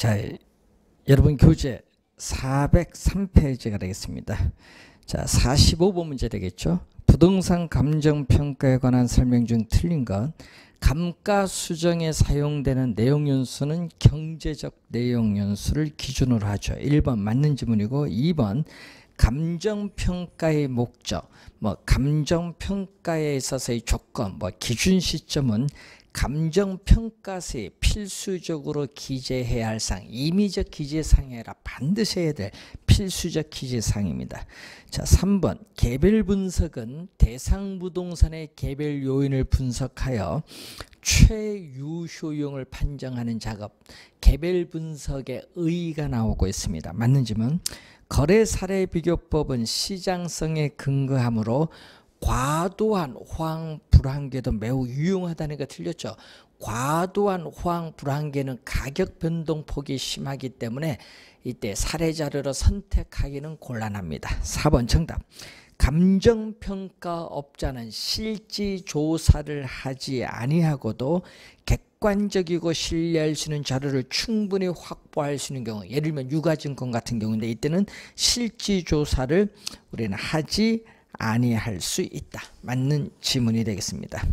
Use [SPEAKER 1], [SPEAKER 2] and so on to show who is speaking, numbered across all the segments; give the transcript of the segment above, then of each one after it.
[SPEAKER 1] 자, 여러분 교재 403페이지가 되겠습니다. 자, 45번 문제 되겠죠. 부동산 감정평가에 관한 설명 중 틀린 것. 감가 수정에 사용되는 내용연수는 경제적 내용연수를 기준으로 하죠. 1번 맞는 지문이고, 2번 감정평가의 목적, 감정평가에 있어서의 조건, 기준 시점은 감정평가서에 필수적으로 기재해야 할 사항, 임의적 기재사항이 아니라 반드시 해야 될 필수적 기재사항입니다. 자, 3번 개별 분석은 대상 부동산의 개별 요인을 분석하여 최유효용을 판정하는 작업, 개별 분석의 의의가 나오고 있습니다. 맞는 지문. 거래 사례 비교법은 시장성에 근거하므로 과도한 호황 불황계도 매우 유용하다는 게 틀렸죠. 과도한 호황 불황계는 가격 변동폭이 심하기 때문에 이때 사례 자료로 선택하기는 gon란합니다. 4번 정답. 감정평가업자는 실지 조사를 하지 아니하고도 객관적이고 신뢰할 수 있는 자료를 충분히 확보할 수 있는 경우, 예를 들면 유가증권 같은 경우인데 이때는 실지 조사를 우리는 하지 아니할 수 있다. 맞는 지문이 되겠습니다.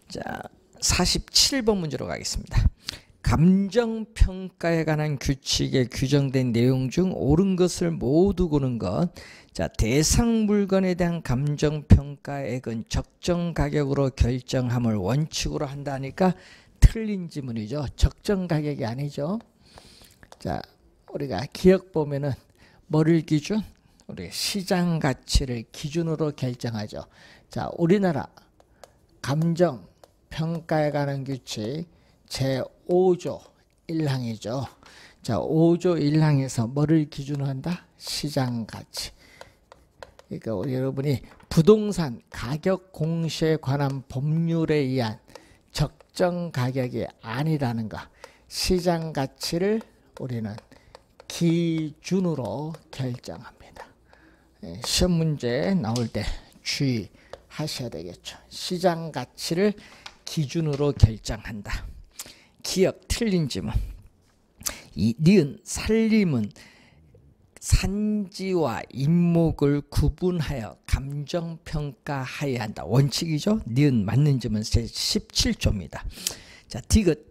[SPEAKER 1] 자, 47번 문제로 가겠습니다. 감정평가에 관한 규칙에 규정된 내용 중 옳은 것을 모두 고른 것. 자, 대상 물건에 대한 감정평가액은 적정 가격으로 결정함을 원칙으로 한다니까 틀린 지문이죠. 적정 가격이 아니죠. 자, 우리가 기억 보면은 뭐를 기준? 우리 시장 가치를 기준으로 결정하죠. 자, 우리나라 감정평가에 관한 규칙 제5조 1항이죠. 자, 5조 1항에서 뭐를 기준으로 한다? 시장 가치. 그러니까 우리 여러분이 부동산 가격 공시에 관한 법률에 의한 적정 가격이 아니라는 거, 시장 가치를 우리는 기준으로 결정합니다. 시험 문제 나올 때 주의하셔야 되겠죠. 시장 가치를 기준으로 결정한다. 기억 틀린 지문. 니은 살림은 산지와 인목을 구분하여 감정평가해야 한다. 원칙이죠. 니은 맞는 지문 제17조입니다. 자, 디귿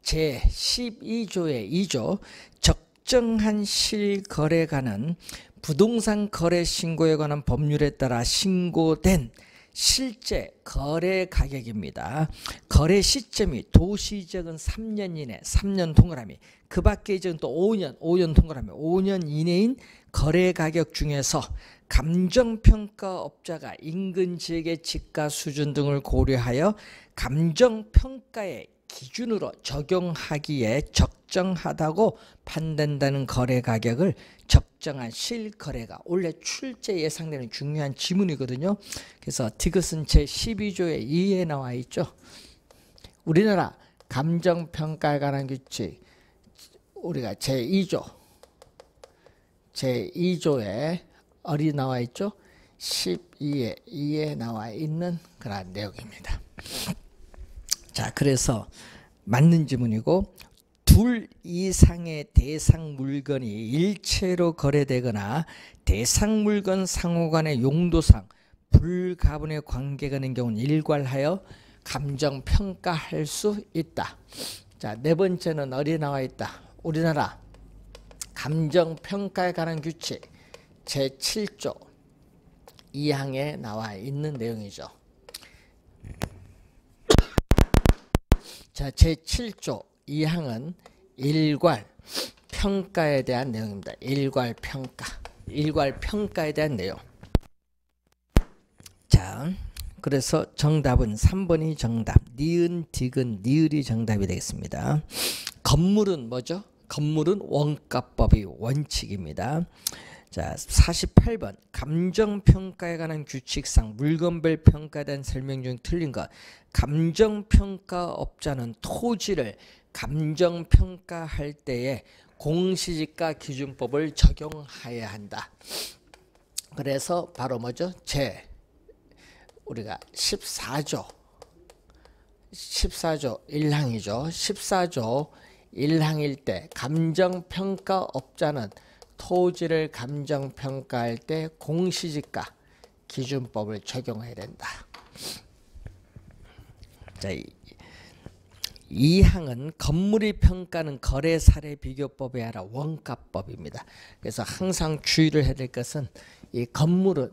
[SPEAKER 1] 제12조의 2조 적정한 실거래가는 부동산 거래 신고에 관한 법률에 따라 신고된 실제 거래 가격입니다. 거래 시점이 도시적은 3년 이내, 3년 동그라미, 그 밖의 지역은 또 5년 동그라미, 5년 이내인 거래 가격 중에서 감정평가업자가 인근 지역의 집가 수준 등을 고려하여 감정평가의 기준으로 적용하기에 적정하다고 판단되는 거래 가격을 적정한 실거래가, 원래 출제 예상되는 중요한 지문이거든요. 그래서 디귿은 제12조의 2에 나와 있죠. 우리나라 감정평가에 관한 규칙 우리가 제2조에 어디 나와 있죠? 12에 2에 나와 있는 그런 내용입니다. 자, 그래서 맞는 지문이고, 둘 이상의 대상 물건이 일체로 거래되거나 대상 물건 상호 간의 용도상 불가분의 관계가 있는 경우는 일괄하여 감정평가할 수 있다. 자, 네 번째는 어디에 나와 있다? 우리나라 감정평가에 관한 규칙 제7조 2항에 나와 있는 내용이죠. 자, 제7조 2항은 일괄 평가에 대한 내용입니다. 일괄 평가에 대한 내용. 자, 그래서 정답은 3번이 정답. 니은, 디귿, 니을이 정답이 되겠습니다. 건물은 뭐죠? 건물은 원가법이 원칙입니다. 자, 48번 감정평가에 관한 규칙상 물건별 평가에 대한 설명 중 틀린 것. 감정평가업자는 토지를 감정평가할 때에 공시지가 기준법을 적용해야 한다. 그래서 바로 뭐죠? 우리가 14조 1항이죠. 14조 1항일 때 감정평가업자는 토지를 감정평가할 때 공시지가 기준법을 적용해야 된다. 자, 2항은 건물의 평가는 거래 사례 비교법이 아니라 원가법입니다. 그래서 항상 주의를 해야 될 것은 이 건물은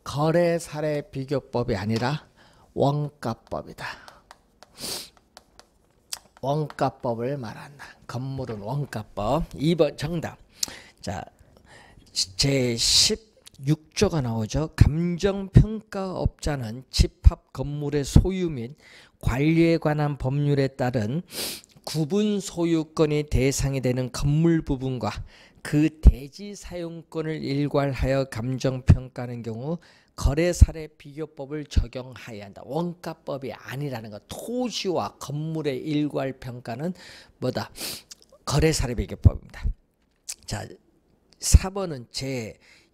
[SPEAKER 1] 거래 사례 비교법이 아니라 원가법이다. 원가법을 말한다. 건물은 원가법. 2번 정답. 자, 제16조가 나오죠. 감정평가업자는 집합 건물의 소유 및 관리에 관한 법률에 따른 구분 소유권이 대상이 되는 건물 부분과 그 대지 사용권을 일괄하여 감정평가하는 경우 거래사례 비교법을 적용하여야 한다. 원가법이 아니라는 것. 토지와 건물의 일괄평가는 뭐다? 거래사례 비교법입니다. 자, 4번은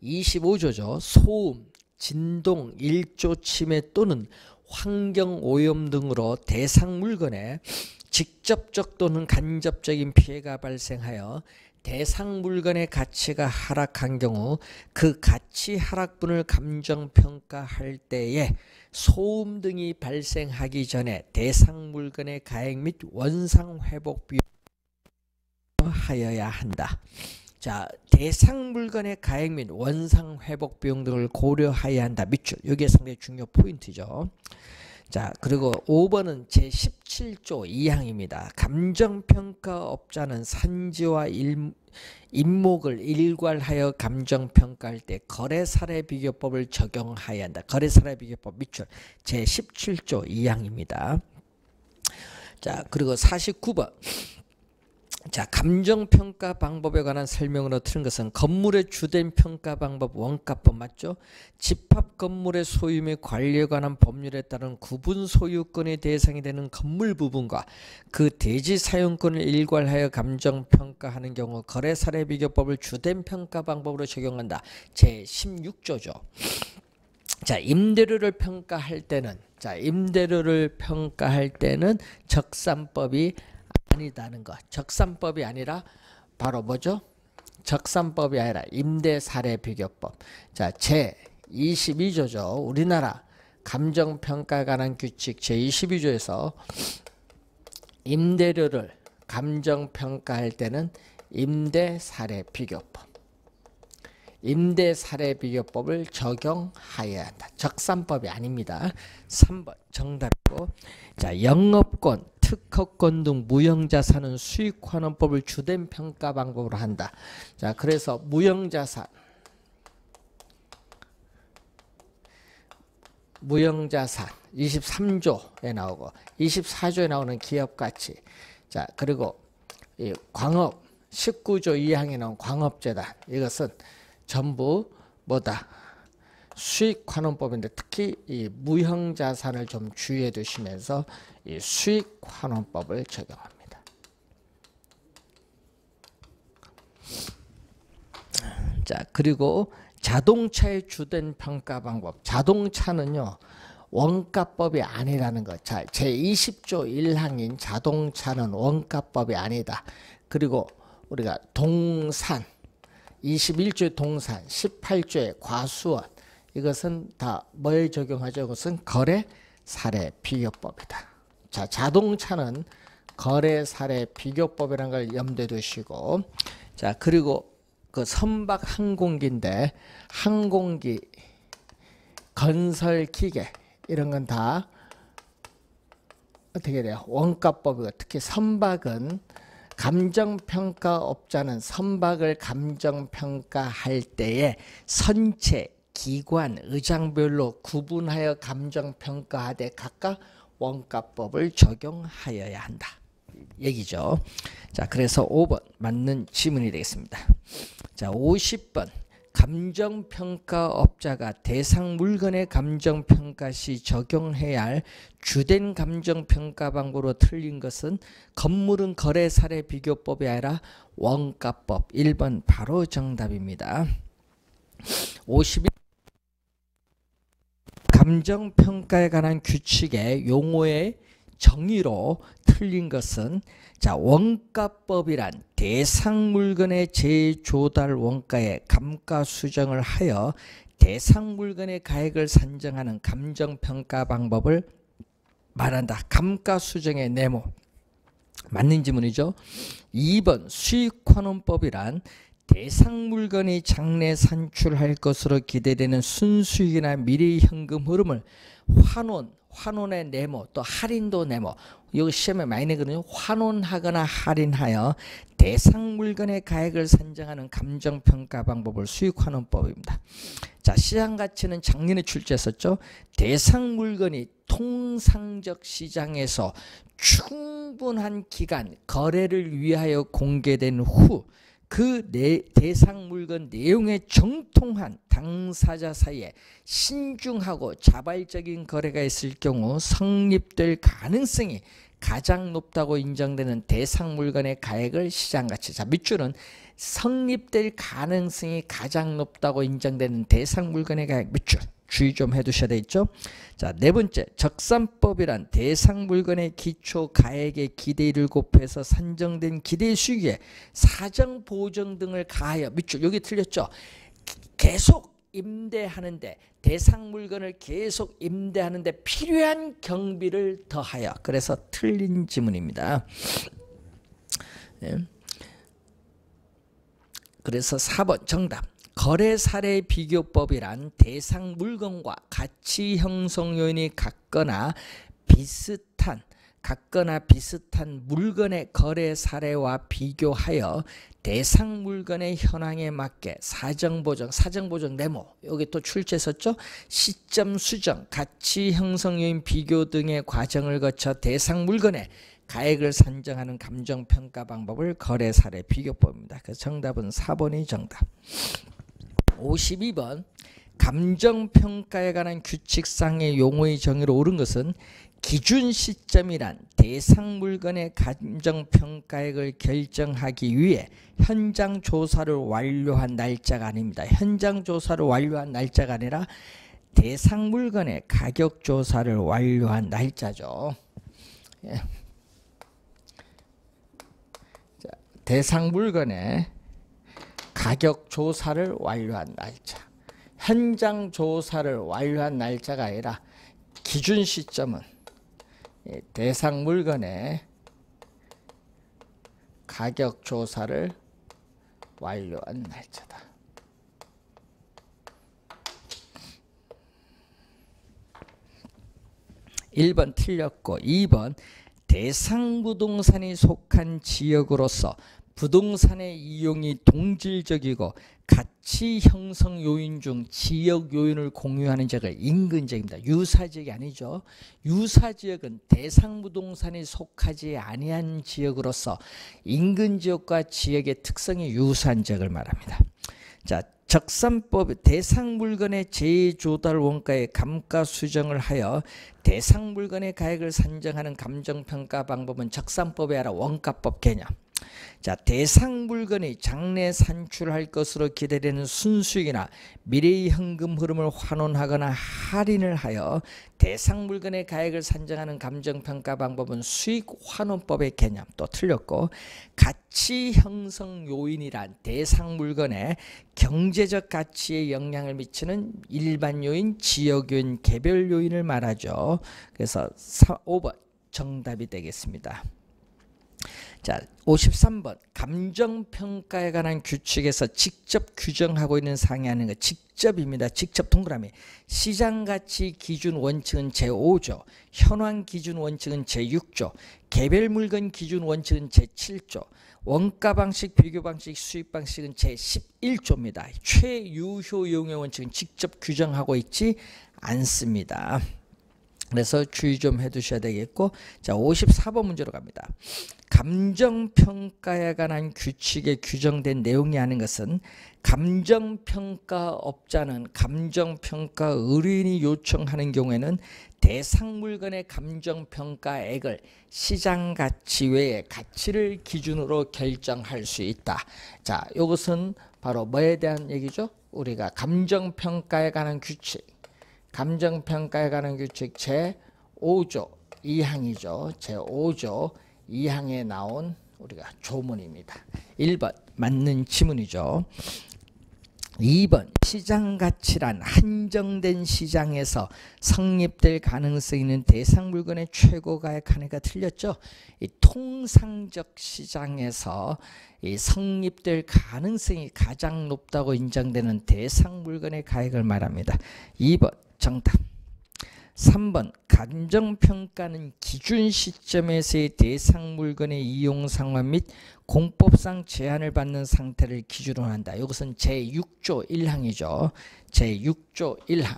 [SPEAKER 1] 제25조죠. 소음, 진동, 일조 침해 또는 환경오염 등으로 대상 물건에 직접적 또는 간접적인 피해가 발생하여 대상 물건의 가치가 하락한 경우 그 가치 하락분을 감정평가할 때에 소음 등이 발생하기 전에 대상 물건의 가액 및 원상회복 비용을 하여야 한다. 자, 대상 물건의 가액 및 원상회복 비용 등을 고려해야 한다. 밑줄. 이게 상당히 중요 포인트죠. 자, 그리고 5번은 제17조 2항입니다. 감정평가업자는 산지와 임목을 일괄하여 감정평가할 때 거래사례 비교법을 적용해야 한다. 거래사례 비교법 밑줄. 제17조 2항입니다. 자, 그리고 49번. 자, 감정평가 방법에 관한 설명으로 틀은 것은 건물의 주된 평가 방법 원가법 맞죠? 집합 건물의 소유 및 관리에 관한 법률에 따른 구분 소유권의 대상이 되는 건물 부분과 그 대지 사용권을 일괄하여 감정평가하는 경우 거래사례 비교법을 주된 평가 방법으로 적용한다. 제16조죠. 자, 임대료를 평가할 때는 적산법이 아니다는 것. 적산법이 아니라 바로 뭐죠? 적산법이 아니라 임대사례비교법. 자, 제22조죠. 우리나라 감정평가에 관한 규칙 제22조에서 임대료를 감정평가할 때는 임대사례비교법. 임대사례비교법을 적용하여야 한다. 적산법이 아닙니다. 3번 정답이고. 자, 영업권, 특허권 등 무형자산은 수익환원법을 주된 평가 방법으로 한다. 자, 그래서 무형자산 23조에 나오고 24조에 나오는 기업가치. 자, 그리고 이 광업 19조 2항에 나온 광업재단. 이것은 전부 뭐다? 수익환원법인데 특히 이 무형자산을 좀 주의해 두시면서 이 수익환원법을 적용합니다. 자, 그리고 자동차의 주된 평가 방법. 자동차는요, 원가법이 아니라는 것. 자, 제20조 1항인 자동차는 원가법이 아니다. 그리고 우리가 동산 21조의 동산, 18조의 과수원, 이것은 다 뭘 적용하죠? 이것은 거래사례 비교법이다. 자, 자동차는 거래사례 비교법이라는 걸 염두에 두시고, 자, 그리고 그 선박 항공기인데 항공기, 건설기계 이런 건 다 어떻게 돼요? 원가법이고, 특히 선박은 감정평가업자는 선박을 감정평가할 때에 선체, 기관, 의장별로 구분하여 감정평가하되 각각 원가법을 적용하여야 한다. 얘기죠. 자, 그래서 5번 맞는 지문이 되겠습니다. 자, 50번. 감정평가업자가 대상 물건의 감정평가 시 적용해야 할 주된 감정평가 방법으로 틀린 것은 건물은 거래사례 비교법이 아니라 원가법. 1번 바로 정답입니다. 51. 감정평가에 관한 규칙의 용어의 정의로 틀린 것은 자, 원가법이란 대상 물건의 재조달 원가의 감가 수정을 하여 대상 물건의 가액을 산정하는 감정평가 방법을 말한다. 감가 수정의 네모. 맞는 지문이죠. 2번 수익환원법이란 대상 물건이 장래 산출할 것으로 기대되는 순수익이나 미래 현금 흐름을 환원의 네모, 또 할인도 네모. 이거 시험에 많이 내거든요. 환원하거나 할인하여 대상 물건의 가액을 산정하는 감정평가 방법을 수익환원법입니다. 자, 시장가치는 작년에 출제했었죠. 대상 물건이 통상적 시장에서 충분한 기간 거래를 위하여 공개된 후 그 대상 물건 내용에 정통한 당사자 사이에 신중하고 자발적인 거래가 있을 경우 성립될 가능성이 가장 높다고 인정되는 대상 물건의 가액을 시장가치. 자, 밑줄은 성립될 가능성이 가장 높다고 인정되는 대상 물건의 가액 밑줄. 주의 좀 해두셔야 되겠죠. 자, 네 번째 적산법이란 대상 물건의 기초 가액의 기대를 곱해서 산정된 기대 수익에 사정 보정 등을 가하여 밑줄. 여기 틀렸죠. 계속 임대하는데 대상 물건을 계속 임대하는데 필요한 경비를 더하여. 그래서 틀린 지문입니다. 네. 그래서 4번 정답. 거래 사례 비교법이란 대상 물건과 가치 형성 요인이 같거나 비슷한 물건의 거래 사례와 비교하여 대상 물건의 현황에 맞게 사정 보정 네모. 여기 또 출제했었죠. 시점 수정, 가치 형성 요인 비교 등의 과정을 거쳐 대상 물건의 가액을 산정하는 감정평가 방법을 거래 사례 비교법입니다. 그래서 정답은 4번이 정답. 52번 감정평가에 관한 규칙상의 용어의 정의로 옳은 것은 기준 시점이란 대상 물건의 감정평가액을 결정하기 위해 현장 조사를 완료한 날짜가 아닙니다. 현장 조사를 완료한 날짜가 아니라 대상 물건의 가격 조사를 완료한 날짜죠. 예. 자, 대상 물건의 가격 조사를 완료한 날짜. 현장 조사를 완료한 날짜가 아니라 기준 시점은 대상 물건의 가격 조사를 완료한 날짜다. 1번 틀렸고 2번 대상 부동산이 속한 지역으로서 부동산의 이용이 동질적이고 가치 형성 요인 중 지역 요인을 공유하는 지역을 인근지역입니다. 유사지역이 아니죠. 유사지역은 대상 부동산이 속하지 아니한 지역으로서 인근지역과 지역의 특성이 유사한 지역을 말합니다. 자, 적산법 대상 물건의 재조달 원가의 감가 수정을 하여 대상 물건의 가액을 산정하는 감정평가 방법은 적산법에 아래 원가법 개념. 자, 대상 물건이 장래 산출할 것으로 기대되는 순수익이나 미래의 현금 흐름을 환원하거나 할인을 하여 대상 물건의 가액을 산정하는 감정평가 방법은 수익환원법의 개념. 또 틀렸고 가치 형성 요인이란 대상 물건의 경제적 가치에 영향을 미치는 일반 요인, 지역 요인, 개별 요인을 말하죠. 그래서 5번 정답이 되겠습니다. 자, 53번 감정평가에 관한 규칙에서 직접 규정하고 있는 사항이 아닌 것. 직접입니다. 직접 동그라미. 시장가치 기준 원칙은 제5조, 현황 기준 원칙은 제6조, 개별 물건 기준 원칙은 제7조, 원가 방식, 비교 방식, 수익 방식은 제11조입니다. 최유효 이용의 원칙은 직접 규정하고 있지 않습니다. 그래서 주의 좀 해두셔야 되겠고, 자 54번 문제로 갑니다. 감정평가에 관한 규칙에 규정된 내용이 아닌 것은 감정평가업자는 감정평가 의뢰인이 요청하는 경우에는 대상 물건의 감정평가액을 시장가치 외의 가치를 기준으로 결정할 수 있다. 자, 이것은 바로 뭐에 대한 얘기죠? 우리가 감정평가에 관한 규칙. 감정평가에 관한 규칙 제5조 2항이죠. 제5조 2항에 나온 우리가 조문입니다. 1번 맞는 지문이죠. 2번 시장가치란 한정된 시장에서 성립될 가능성이 있는 대상 물건의 최고가액 한해가 틀렸죠. 이 통상적 시장에서 이 성립될 가능성이 가장 높다고 인정되는 대상 물건의 가액을 말합니다. 2번 정답. 3번 감정평가는 기준 시점에서의 대상 물건의 이용 상황 및 공법상 제한을 받는 상태를 기준으로 한다. 이것은 제6조 1항이죠. 제6조 1항.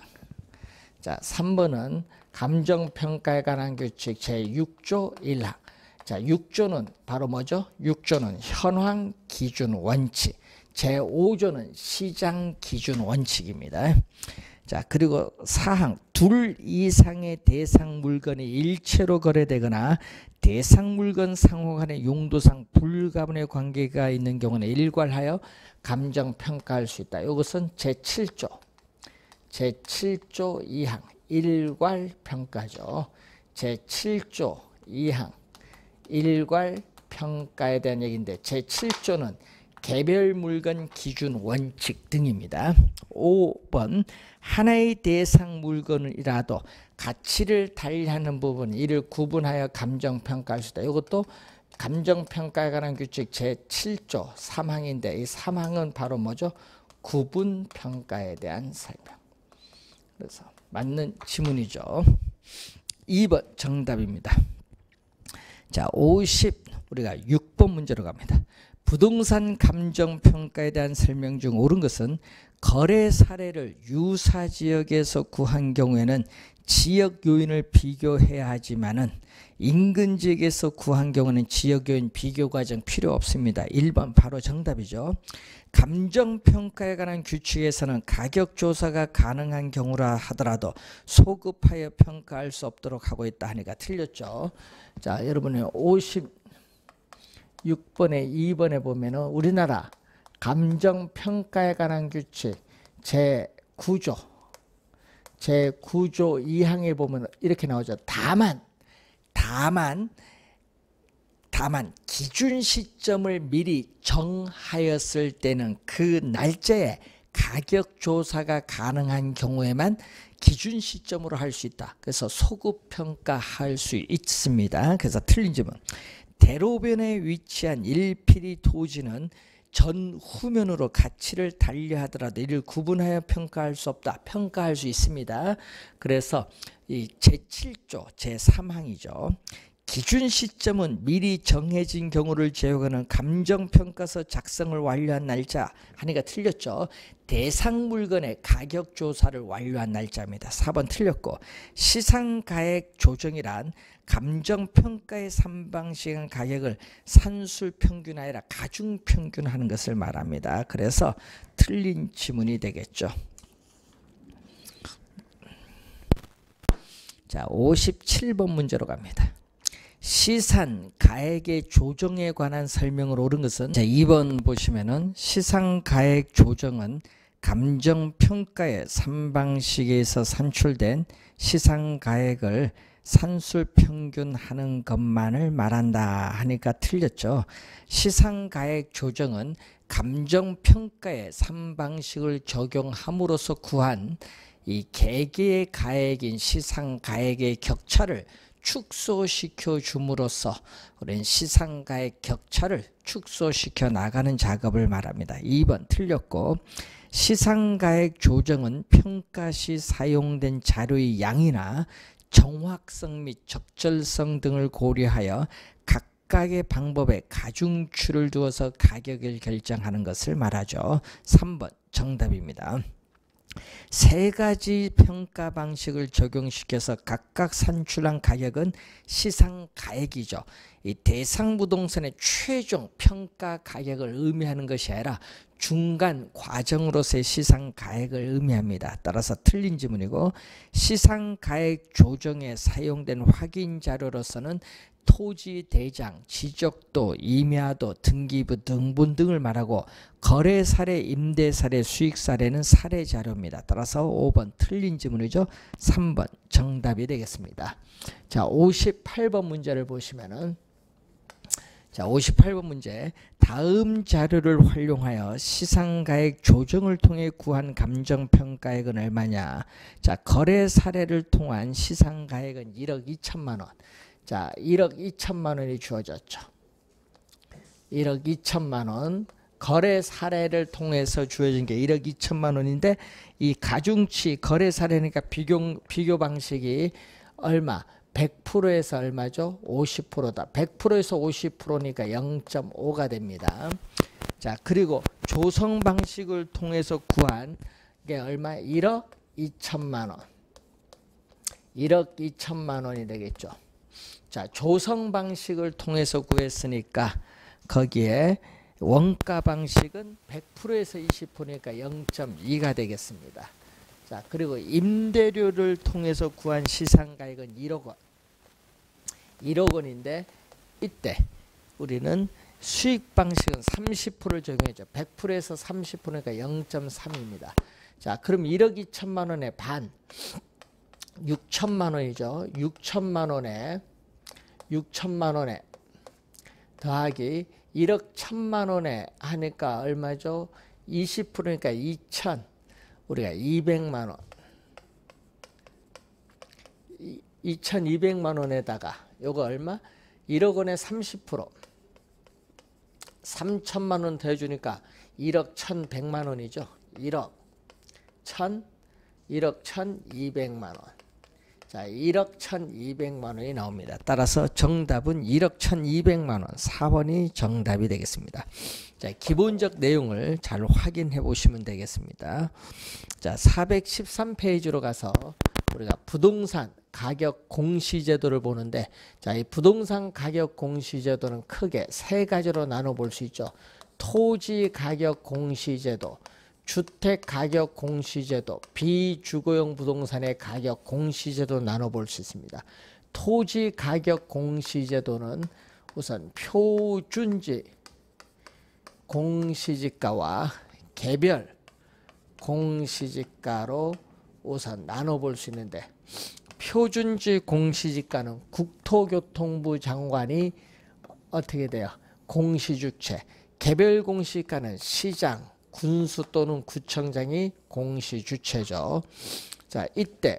[SPEAKER 1] 자, 3번은 감정평가에 관한 규칙 제6조 1항. 자, 6조는 바로 뭐죠? 6조는 현황 기준 원칙. 제5조는 시장 기준 원칙입니다. 자, 그리고 4항 둘 이상의 대상 물건이 일체로 거래되거나 대상 물건 상호 간의 용도상 불가분의 관계가 있는 경우는 일괄하여 감정평가할 수 있다. 이것은 제7조 2항 일괄평가죠. 제7조 2항 일괄평가에 대한 얘기인데 제7조는 개별 물건 기준 원칙 등입니다. 5번 하나의 대상 물건이라도 가치를 달리하는 부분 이를 구분하여 감정평가할 수 있다. 이것도 감정평가에 관한 규칙 제7조 3항인데 이 3항은 바로 뭐죠? 구분평가에 대한 설명. 그래서 맞는 지문이죠. 2번 정답입니다. 자, 우리가 6번 문제로 갑니다. 부동산 감정평가에 대한 설명 중 옳은 것은 거래 사례를 유사 지역에서 구한 경우에는 지역 요인을 비교해야 하지만은 인근 지역에서 구한 경우는 지역 요인 비교 과정 필요 없습니다. 1번 바로 정답이죠. 감정평가에 관한 규칙에서는 가격 조사가 가능한 경우라 하더라도 소급하여 평가할 수 없도록 하고 있다 하니까 틀렸죠. 자, 여러분이 56번에 2번에 보면은 우리나라 감정평가에 관한 규칙 제9조 2항에 보면 이렇게 나오죠. 다만 기준 시점을 미리 정하였을 때는 그 날짜에 가격 조사가 가능한 경우에만 기준 시점으로 할 수 있다. 그래서 소급 평가할 수 있습니다. 그래서 틀린 점은 대로변에 위치한 1필이 토지는 전후면으로 가치를 달리하더라도 이를 구분하여 평가할 수 없다. 평가할 수 있습니다. 그래서 이 제7조 제3항이죠. 기준 시점은 미리 정해진 경우를 제외하는 감정평가서 작성을 완료한 날짜 하니까 틀렸죠. 대상 물건의 가격 조사를 완료한 날짜입니다. 4번 틀렸고 시상가액 조정이란 감정평가의 3방식은 가격을 산술평균 아니라 가중평균하는 것을 말합니다. 그래서 틀린 지문이 되겠죠. 자, 57번 문제로 갑니다. 시산 가액의 조정에 관한 설명을 옳은 것은 자, 2번 보시면은 시상 가액 조정은 감정평가의 3방식에서 산출된 시상 가액을 산술평균하는 것만을 말한다 하니까 틀렸죠. 시상 가액 조정은 감정평가의 3방식을 적용함으로써 구한 이 개개의 가액인 시상 가액의 격차를 축소시켜 줌으로써 우리는 시상가액 격차를 축소시켜 나가는 작업을 말합니다. 2번 틀렸고 시상가액 조정은 평가 시 사용된 자료의 양이나 정확성 및 적절성 등을 고려하여 각각의 방법에 가중치를 두어서 가격을 결정하는 것을 말하죠. 3번 정답입니다. 세 가지 평가 방식을 적용시켜서 각각 산출한 가격은 시상가액이죠. 이 대상 부동산의 최종 평가 가격을 의미하는 것이 아니라 중간 과정으로서의 시상가액을 의미합니다. 따라서 틀린 지문이고 시상가액 조정에 사용된 확인 자료로서는 토지 대장, 지적도, 임야도, 등기부, 등본 등을 말하고 거래 사례, 임대 사례, 수익 사례는 사례 자료입니다. 따라서 5번 틀린 지문이죠. 3번 정답이 되겠습니다. 자, 58번 문제를 보시면은 자, 58번 문제. 다음 자료를 활용하여 시상가액 조정을 통해 구한 감정평가액은 얼마냐? 자, 거래 사례를 통한 시상가액은 1억 2천만 원. 자, 1억 2천만 원이 주어졌죠. 1억 2천만 원. 거래 사례를 통해서 주어진 게 1억 2천만 원인데 이 가중치 거래 사례니까 비교 방식이 얼마? 100%에서 얼마죠? 50%다. 100%에서 50%니까 0.5가 됩니다. 자, 그리고 조성 방식을 통해서 구한 게 얼마? 1억 2천만 원. 1억 2천만 원이 되겠죠. 자, 조성 방식을 통해서 구했으니까 거기에 원가 방식은 100%에서 20%니까 0.2가 되겠습니다. 자, 그리고 임대료를 통해서 구한 시상가액은 1억 원. 1억 원인데 이때 우리는 수익 방식은 30%를 적용했죠. 100%에서 30%니까 0.3입니다. 자, 그럼 1억 2천만 원의 반 6천만 원이죠. 6천만 원에 더하기 1억 1천만 원에 하니까 얼마죠? 20%니까 2천. 우리가 200만 원. 2,200만 원에다가 요거 얼마? 1억 원에 30%. 3천만 원 더해주니까 1억 1,100만 원이죠. 1억 1,200만 원. 자, 1억 1,200만 원이 나옵니다. 따라서 정답은 1억 1,200만 원. 4번이 정답이 되겠습니다. 자, 기본적 내용을 잘 확인해 보시면 되겠습니다. 자, 413페이지로 가서 우리가 부동산 가격 공시제도를 보는데, 자, 이 부동산 가격 공시제도는 크게 세 가지로 나눠 볼 수 있죠. 토지 가격 공시제도, 주택 가격 공시제도, 비주거용 부동산의 가격 공시제도 나눠 볼 수 있습니다. 토지 가격 공시제도는 우선 표준지 공시지가와 개별 공시지가로 우선 나눠 볼 수 있는데, 표준지 공시지가는 국토교통부 장관이 어떻게 돼요? 공시주체. 개별 공시지가는 시장, 군수 또는 구청장이 공시주체죠. 자, 이때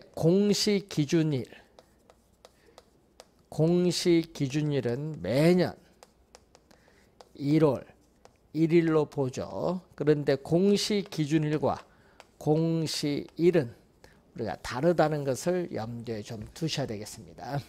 [SPEAKER 1] 공시기준일은 매년 1월 1일로 보죠. 그런데 공시기준일과 공시일은 우리가 다르다는 것을 염두에 좀 두셔야 되겠습니다.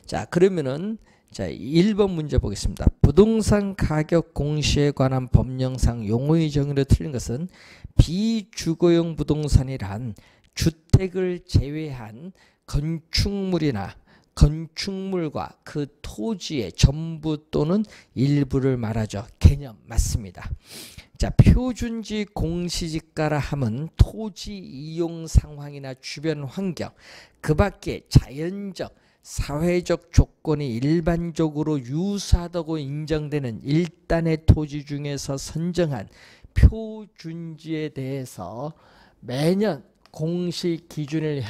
[SPEAKER 1] 자, 그러면은 자, 1번 문제 보겠습니다. 부동산 가격 공시에 관한 법령상 용어의 정의로 틀린 것은 비주거용 부동산이란 주택을 제외한 건축물이나 건축물과 그 토지의 전부 또는 일부를 말하죠. 개념 맞습니다. 자, 표준지 공시지가라 함은 토지 이용 상황이나 주변 환경, 그 밖에 자연적, 사회적 조건이 일반적으로 유사하다고 인정되는 일단의 토지 중에서 선정한 표준지에 대해서 매년 공시기준일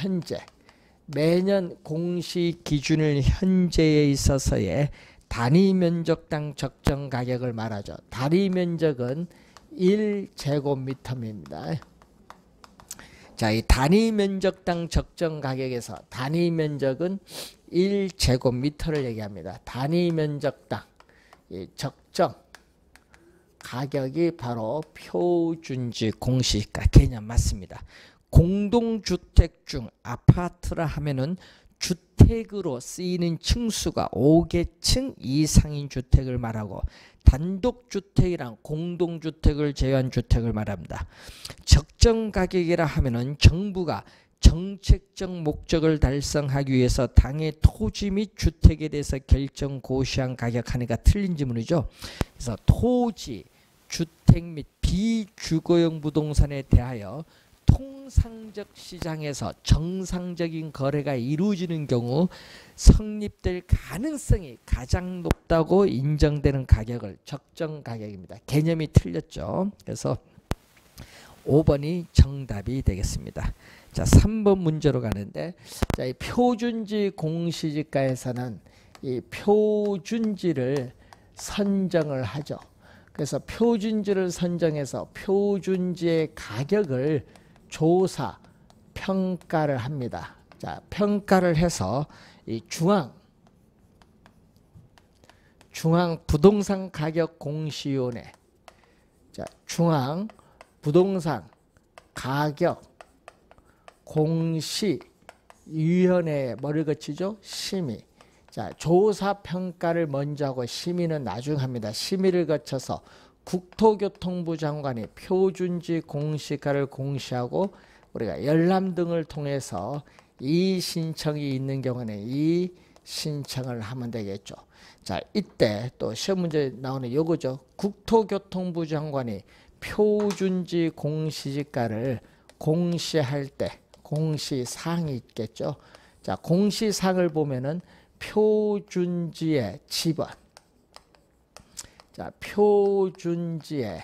[SPEAKER 1] 현재에 있어서의 단위면적당 적정가격을 말하죠. 단위면적은 1제곱미터입니다. 자, 이 단위면적당 적정가격에서 단위면적은 1제곱미터를 얘기합니다. 단위면적당 적정 가격이 바로 표준지 공시지가 개념 맞습니다. 공동주택 중 아파트라 하면은 주택으로 쓰이는 층수가 5개층 이상인 주택을 말하고, 단독주택이란 공동주택을 제외한 주택을 말합니다. 적정가격이라 하면은 정부가 정책적 목적을 달성하기 위해서 당의 토지 및 주택에 대해서 결정 고시한 가격하니까 틀린 지문이죠. 그래서 토지, 주택 및 비주거용 부동산에 대하여 통상적 시장에서 정상적인 거래가 이루어지는 경우 성립될 가능성이 가장 높다고 인정되는 가격을 적정가격입니다. 개념이 틀렸죠. 그래서 5번이 정답이 되겠습니다. 자, 3번 문제로 가는데, 자, 이 표준지 공시지가에서는 이 표준지를 선정을 하죠. 그래서 표준지를 선정해서 표준지의 가격을 조사, 평가를 합니다. 자, 평가를 해서 이 중앙 부동산 가격 공시위원회, 자, 중앙 부동산 가격 공시위원회에 뭐를 거치죠? 심의. 자, 조사 평가를 먼저 하고 심의는 나중 합니다. 심의를 거쳐서 국토교통부 장관이 표준지 공시가를 공시하고 우리가 열람 등을 통해서 이 신청이 있는 경우는 이 신청을 하면 되겠죠. 자, 이때 또 시험 문제 나오는 요거죠. 국토교통부 장관이 표준지 공시지가를 공시할 때 공시사항이 있겠죠. 자, 공시사항을 보면은 표준지의 지번, 자, 표준지의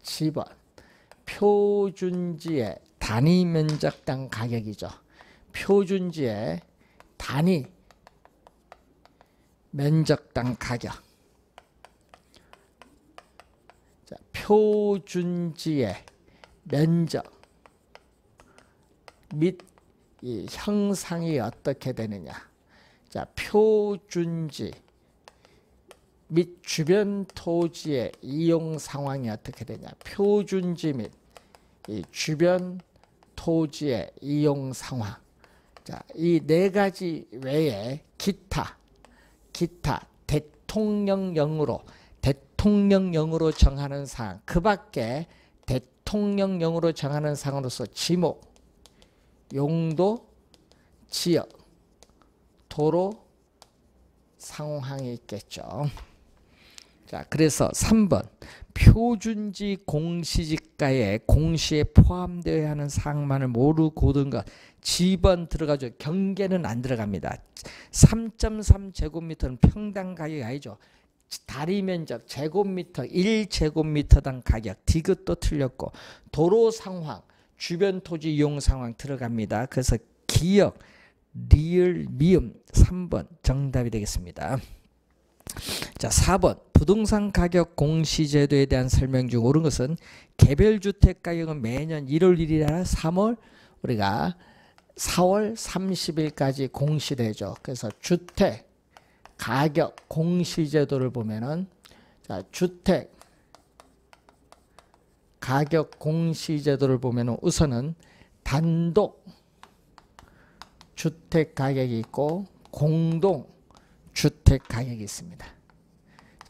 [SPEAKER 1] 지번, 표준지의 단위 면적당 가격이죠. 표준지의 단위 면적당 가격, 자, 표준지의 면적 및 이 형상이 어떻게 되느냐. 자, 표준지 및 주변 토지의 이용 상황이 어떻게 되냐. 표준지 및 이 주변 토지의 이용 상황. 자, 이 네 가지 외에 기타 대통령령으로 정하는 사항, 그 밖에 대통령령으로 정하는 사항으로서 지목, 용도, 지역, 도로 상황이 있겠죠. 자, 그래서 3번 표준지 공시지가에 공시에 포함되어야 하는 사항만을 모두 고른 것. 지번 들어가죠. 경계는 안 들어갑니다. 3.3 제곱미터는 평당 가격이 아니죠. 다리 면적 제곱미터 1제곱미터당 가격. 디귿도 틀렸고 도로 상황, 주변 토지 이용 상황 들어갑니다. 그래서 기역, 리을, 미음 3번 정답이 되겠습니다. 자, 4번 부동산 가격 공시제도에 대한 설명 중 옳은 것은 개별주택 가격은 매년 1월 1일이나 3월 우리가 4월 30일까지 공시되죠. 그래서 주택 가격 공시제도를 보면은, 자, 주택 가격 공시제도를 보면은 우선은 단독 주택 가격이 있고 공동 주택 가격이 있습니다.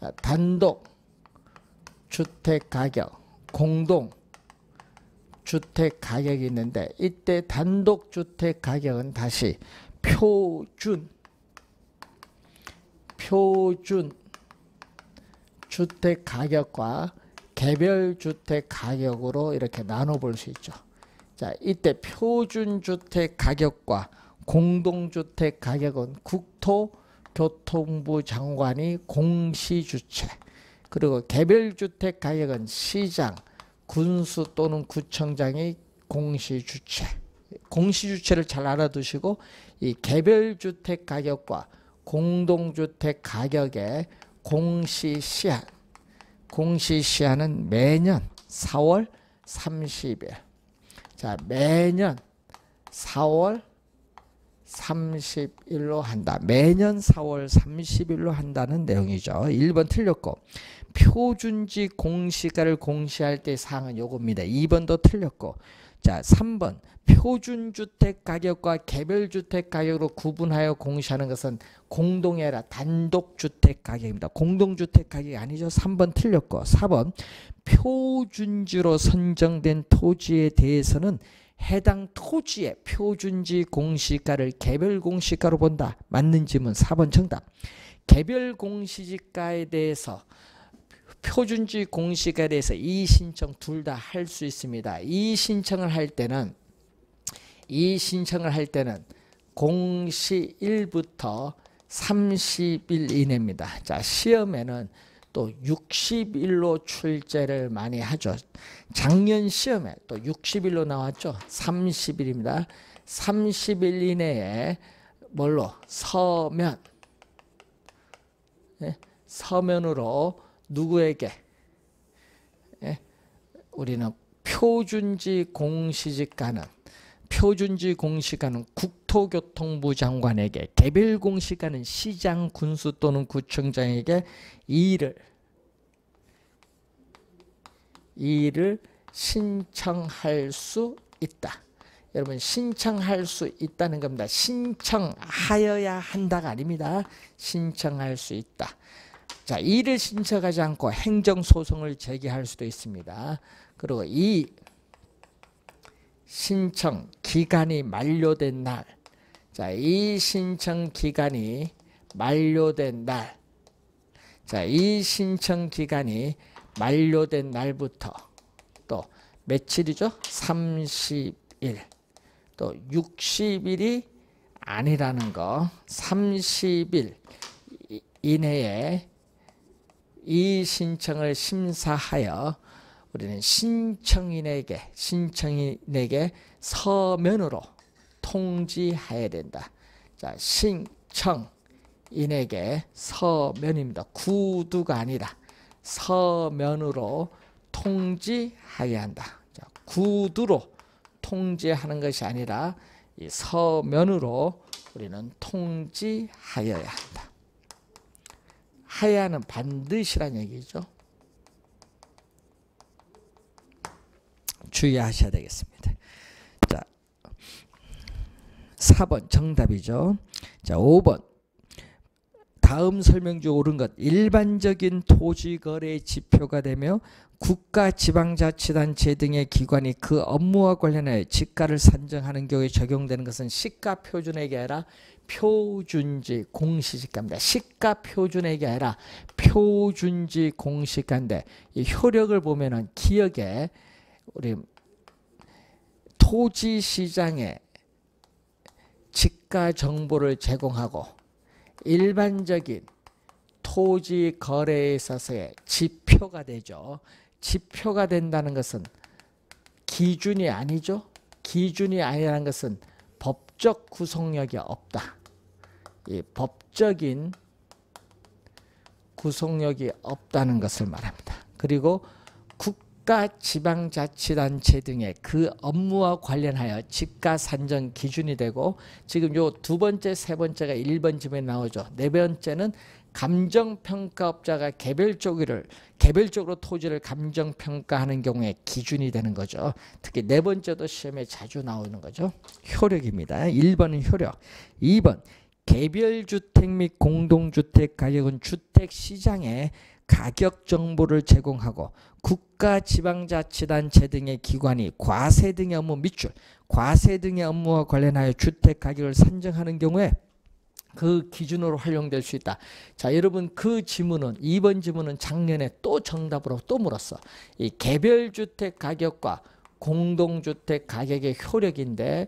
[SPEAKER 1] 자, 단독 주택 가격, 공동 주택 가격이 있는데, 이때 단독 주택 가격은 다시 표준 주택 가격과 개별 주택 가격으로 이렇게 나눠 볼 수 있죠. 자, 이때 표준 주택 가격과 공동주택 가격은 국토교통부 장관이 공시주체, 그리고 개별주택 가격은 시장, 군수 또는 구청장이 공시주체. 공시주체를 잘 알아두시고 이 개별주택 가격과 공동주택 가격의 공시시한, 공시시한은 매년 4월 30일. 자, 매년 4월 30일로 한다. 매년 4월 30일로 한다는 내용이죠. 1번 틀렸고, 표준지 공시가를 공시할 때 사항은 요겁니다. 2번도 틀렸고, 자, 3번 표준주택 가격과 개별주택 가격으로 구분하여 공시하는 것은 공동이 아니라 단독주택 가격입니다. 공동주택 가격이 아니죠. 3번 틀렸고, 4번 표준지로 선정된 토지에 대해서는 해당 토지의 표준지 공시가를 개별 공시가로 본다. 맞는 질문 4번 정답. 개별 공시지가에 대해서 표준지 공시가에 대해서 이의 신청 둘 다 할 수 있습니다. 이의 신청을 할 때는 공시일부터 30일 이내입니다. 자, 시험에는 또 60일로 출제를 많이 하죠. 작년 시험에 또 60일로 나왔죠. 30일입니다. 30일 이내에 뭘로? 서면. 예? 서면으로 누구에게? 예? 우리는 표준지 공시지가는 국토교통부 장관에게, 개별 공시가는 시장, 군수 또는 구청장에게 이의를 신청할 수 있다. 여러분, 신청할 수 있다는 겁니다. 신청하여야 한다가 아닙니다. 신청할 수 있다. 자, 이의를 신청하지 않고 행정소송을 제기할 수도 있습니다. 그리고 이 신청 기간이 만료된 날, 자, 이 신청 기간이 만료된 날, 자, 이 신청 기간이 만료된 날부터 또 며칠이죠? 30일, 또 60일이 아니라는 거, 30일 이내에 이 신청을 심사하여 우리는 신청인에게 서면으로 통지해야 된다. 자, 신청인에게 서면입니다. 구두가 아니라 서면으로 통지해야 한다. 자, 구두로 통지하는 것이 아니라 이 서면으로 우리는 통지하여야 한다. 하야는 반드시란 얘기죠. 주의하셔야 되겠습니다. 자, 4번 정답이죠. 자, 5번 다음 설명 중 옳은 것, 일반적인 토지거래 지표가 되며 국가지방자치단체 등의 기관이 그 업무와 관련하여 지가를 산정하는 경우에 적용되는 것은 시가표준액이 아니라 표준지 공시지가입니다. 시가표준액이 아니라 표준지 공시가인데, 이 효력을 보면은 기억에 우리 토지시장에 지가 정보를 제공하고 일반적인 토지 거래에 있어서의 지표가 되죠. 지표가 된다는 것은 기준이 아니죠. 기준이 아니라는 것은 법적 구속력이 없다. 이 법적인 구속력이 없다는 것을 말합니다. 그리고 국가지방자치단체 등의 그 업무와 관련하여 지가 산정 기준이 되고, 지금 요 두 번째, 세 번째가 1번쯤에 나오죠. 네 번째는 감정평가업자가 개별적으로 토지를 감정평가하는 경우에 기준이 되는 거죠. 특히 네 번째도 시험에 자주 나오는 거죠. 효력입니다. 1번은 효력. 2번 개별주택 및 공동주택 가격은 주택시장에 가격 정보를 제공하고 국가지방자치단체 등의 기관이 과세 등의 업무 밑줄, 과세 등의 업무와 관련하여 주택 가격을 산정하는 경우에 그 기준으로 활용될 수 있다. 자, 여러분, 그 지문은 2번 지문은 작년에 또 정답으로 또 물었어. 이 개별주택 가격과 공동주택 가격의 효력인데,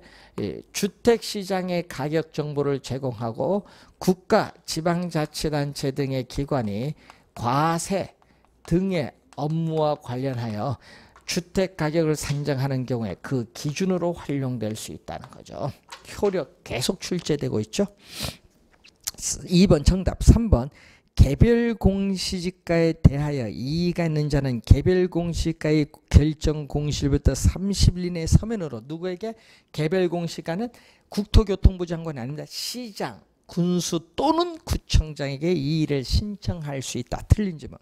[SPEAKER 1] 주택시장의 가격 정보를 제공하고 국가지방자치단체 등의 기관이 과세 등의 업무와 관련하여 주택 가격을 산정하는 경우에 그 기준으로 활용될 수 있다는 거죠. 효력 계속 출제되고 있죠. 2번 정답. 3번 개별 공시지가에 대하여 이의가 있는 자는 개별 공시가의 결정 공시일부터 30일 이내 서면으로 누구에게? 개별 공시가는 국토교통부 장관이 아닙니다. 시장, 군수 또는 구청장에게 이의를 신청할 수 있다. 틀린 지문.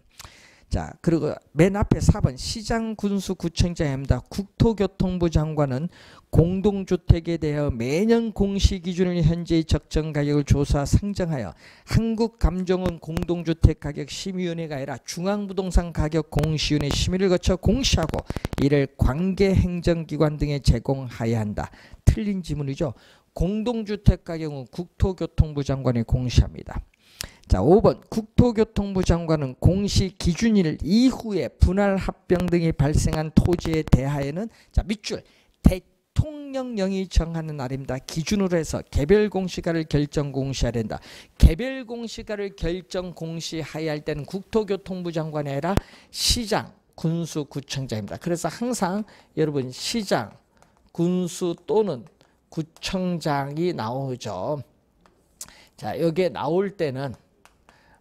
[SPEAKER 1] 자, 그리고 맨 앞에 4번 시장, 군수, 구청장입니다. 국토교통부 장관은 공동주택에 대하여 매년 공시기준을 현재의 적정 가격을 조사 상정하여 한국감정원 공동주택가격심의위원회가 아니라 중앙부동산가격공시위원회 심의를 거쳐 공시하고 이를 관계행정기관 등에 제공하여야 한다. 틀린 지문이죠. 공동주택 가격은 국토교통부 장관이 공시합니다. 자, 5번 국토교통부 장관은 공시 기준일 이후에 분할 합병 등이 발생한 토지에 대하여는, 자, 밑줄 대통령령이 정하는 날입니다. 기준으로 해서 개별 공시가를 결정 공시해야 된다. 개별 공시가를 결정 공시해야 할 때는 국토교통부 장관이 아니라 시장, 군수, 구청장입니다. 그래서 항상 여러분 시장, 군수 또는 구청장이 나오죠. 자, 여기에 나올 때는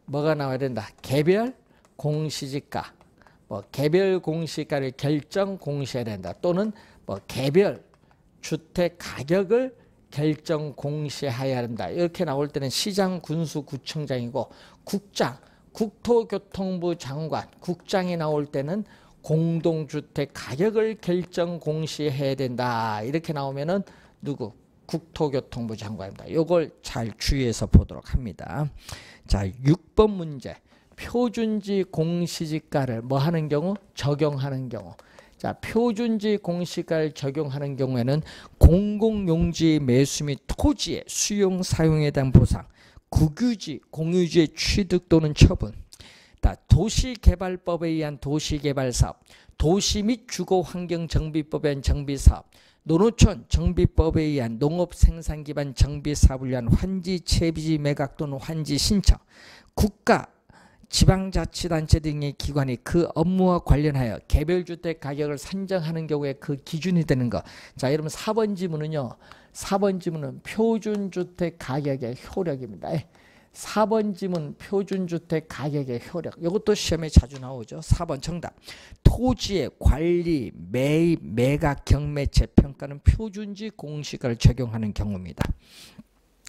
[SPEAKER 1] 뭐가 나와야 된다? 개별 공시지가, 뭐 개별 공시가를 결정 공시해야 된다. 또는 뭐 개별 주택 가격을 결정 공시해야 한다. 이렇게 나올 때는 시장, 군수, 구청장이고 국장, 국토교통부 장관, 국장이 나올 때는 공동주택 가격을 결정 공시해야 된다. 이렇게 나오면은 누구? 국토교통부 장관입니다. 이걸 잘 주의해서 보도록 합니다. 자, 6번 문제. 표준지 공시지가를 뭐 하는 경우? 적용하는 경우. 자, 표준지 공시가를 적용하는 경우에는 공공용지 매수 및 토지의 수용 사용에 대한 보상, 국유지, 공유지의 취득 또는 처분, 도시개발법에 의한 도시개발사업, 도시 및 주거환경정비법에 의한 정비사업, 농어촌 정비법에 의한 농업생산기반 정비사업을 위한 환지 채비지 매각 또는 환지 신청, 국가 지방자치단체 등의 기관이 그 업무와 관련하여 개별주택 가격을 산정하는 경우에 그 기준이 되는 것. 자, 여러분 4번 지문은요. 4번 지문은 표준주택 가격의 효력입니다. 4번 지문 표준주택 가격의 효력. 이것도 시험에 자주 나오죠. 4번 정답. 토지의 관리, 매입, 매각, 경매채 평가는 표준지 공시가를 적용하는 경우입니다.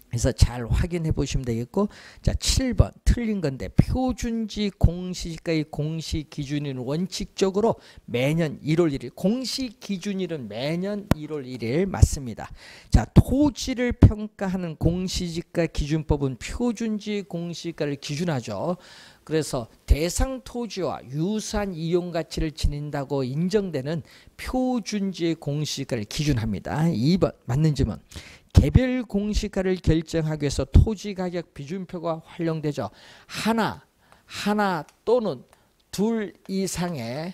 [SPEAKER 1] 그래서 잘 확인해 보시면 되겠고, 자 7번 틀린 건데 표준지 공시지가의 공시 기준일은 원칙적으로 매년 1월 1일, 공시 기준일은 매년 1월 1일 맞습니다. 자, 토지를 평가하는 공시지가 기준법은 표준지 공시가를 기준하죠. 그래서 대상 토지와 유사한 이용 가치를 지닌다고 인정되는 표준지의 공시가를 기준합니다. 2번 맞는 질문. 개별 공시가를 결정하기 위해서 토지가격 비준표가 활용되죠. 하나 또는 둘 이상의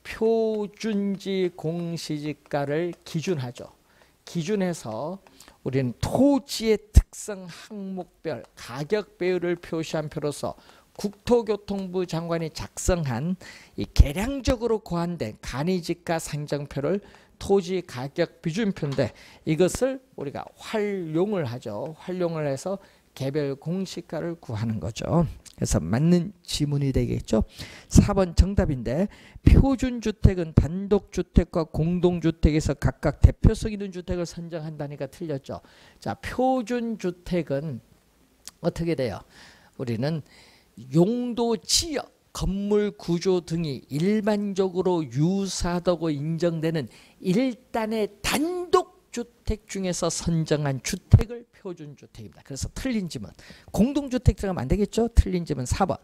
[SPEAKER 1] 표준지 공시지가를 기준하죠. 기준해서 우리는 토지의 특성 항목별 가격 배율을 표시한 표로서 국토교통부 장관이 작성한 이 계량적으로 고안된 간이지가 산정표를 토지 가격 비준표인데 이것을 우리가 활용을 하죠. 활용을 해서 개별 공시가를 구하는 거죠. 그래서 맞는 지문이 되겠죠. 4번 정답인데 표준주택은 단독주택과 공동주택에서 각각 대표성 있는 주택을 선정한다니까 틀렸죠. 자, 표준주택은 어떻게 돼요? 우리는 용도, 지역, 건물 구조 등이 일반적으로 유사하다고 인정되는 일단의 단독주택 중에서 선정한 주택을 표준주택입니다. 그래서 틀린 질문. 공동주택 들어가면 안 되겠죠? 틀린 질문 4번.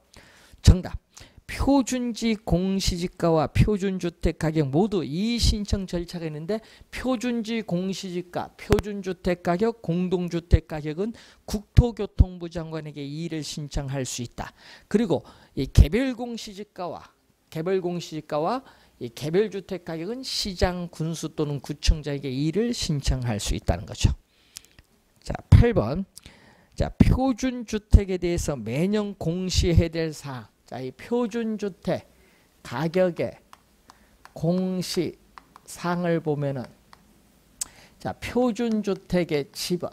[SPEAKER 1] 정답. 표준지 공시지가와 표준주택 가격 모두 이의신청 절차가 있는데 표준지 공시지가, 표준주택 가격, 공동주택 가격은 국토교통부 장관에게 이의를 신청할 수 있다. 그리고 이 개별공시지가와 이 개별주택 가격은 시장, 군수 또는 구청장에게 이의를 신청할 수 있다는 거죠. 자, 8번. 자, 표준주택에 대해서 매년 공시해야 될 사항. 자, 이 표준주택 가격의 공시 사항을 보면은 자, 표준주택의 지번.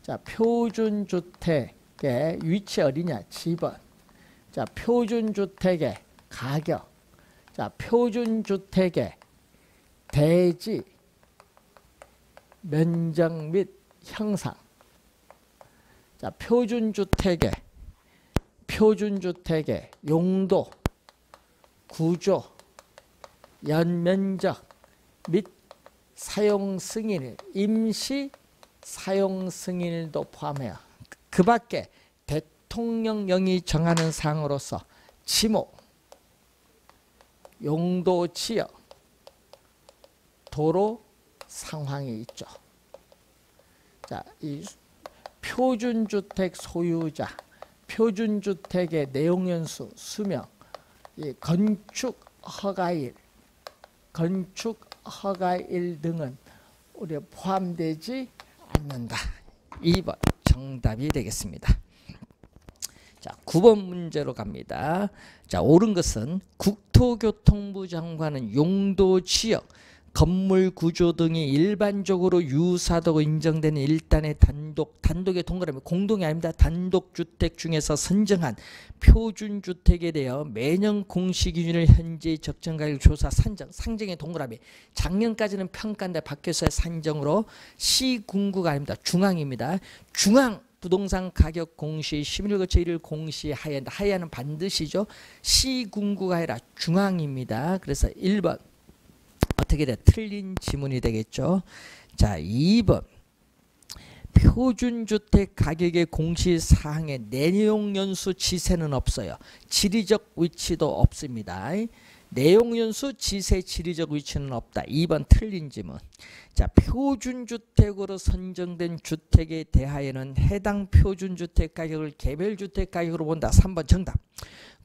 [SPEAKER 1] 자, 표준주택의 위치 어디냐? 지번. 자, 표준주택의 가격. 자, 표준주택의 대지, 면적 및 형상. 자, 표준주택의 용도, 구조, 연면적 및 사용 승인일, 임시 사용 승인일도 포함해요. 그 밖에 대통령령이 정하는 사항으로서 지목, 용도, 지역, 도로 상황이 있죠. 자, 이 표준주택 소유자, 표준주택의 내용연수, 수명, 이 건축 허가일 등은 우리가 포함되지 않는다. 2번 정답이 되겠습니다. 자, 9번 문제로 갑니다. 자, 옳은 것은 국토교통부 장관은 용도 지역, 건물 구조 등이 일반적으로 유사하다고 인정되는 일단의 단독의 동그라미, 공동이 아닙니다. 단독주택 중에서 선정한 표준주택에 대해 매년 공시기준을 현재 적정가격 조사 산정, 상정의 동그라미, 작년까지는 평가인데 바뀌었어요. 산정으로. 시군구가 아닙니다. 중앙입니다. 중앙 부동산 가격 공시 심의를 거쳐 이를 공시하여야 한다. 하여야는 반드시죠. 시군구가 아니라 중앙입니다. 그래서 1번 어떻게 돼? 틀린 지문이 되겠죠. 자, 2번 표준주택 가격의 공시사항에 내용연수 지세는 없어요. 지리적 위치도 없습니다. 내용연수 지세 지리적 위치는 없다. 2번 틀린 지문. 자, 표준주택으로 선정된 주택에 대하여는 해당 표준주택 가격을 개별주택 가격으로 본다. 3번 정답.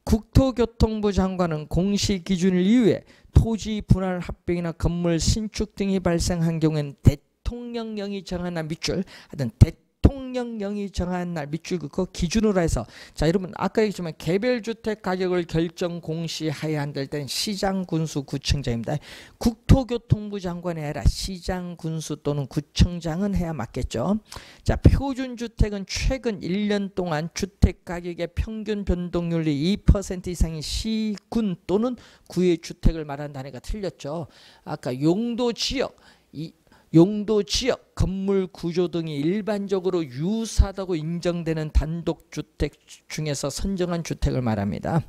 [SPEAKER 1] 국토교통부 장관은 공시기준을 이유에 토지 분할 합병이나 건물 신축 등이 발생한 경우에는 대통령령이 정한 날 밑줄, 하여튼 대통령령이 정한 날 밑줄 긋고 기준으로 해서, 자 여러분 아까 얘기했지만 개별주택 가격을 결정 공시하여야 한다 때는 시장 군수 구청장입니다. 국토교통부 장관이 아니라 시장 군수 또는 구청장은 해야 맞겠죠. 자, 표준주택은 최근 1년 동안 주택 가격의 평균 변동률이 2% 이상인 시군 또는 구의 주택을 말한다니까 틀렸죠. 아까 용도 지역, 용도 지역, 건물 구조 등이 일반적으로 유사하다고 인정되는 단독주택 중에서 선정한 주택을 말합니다.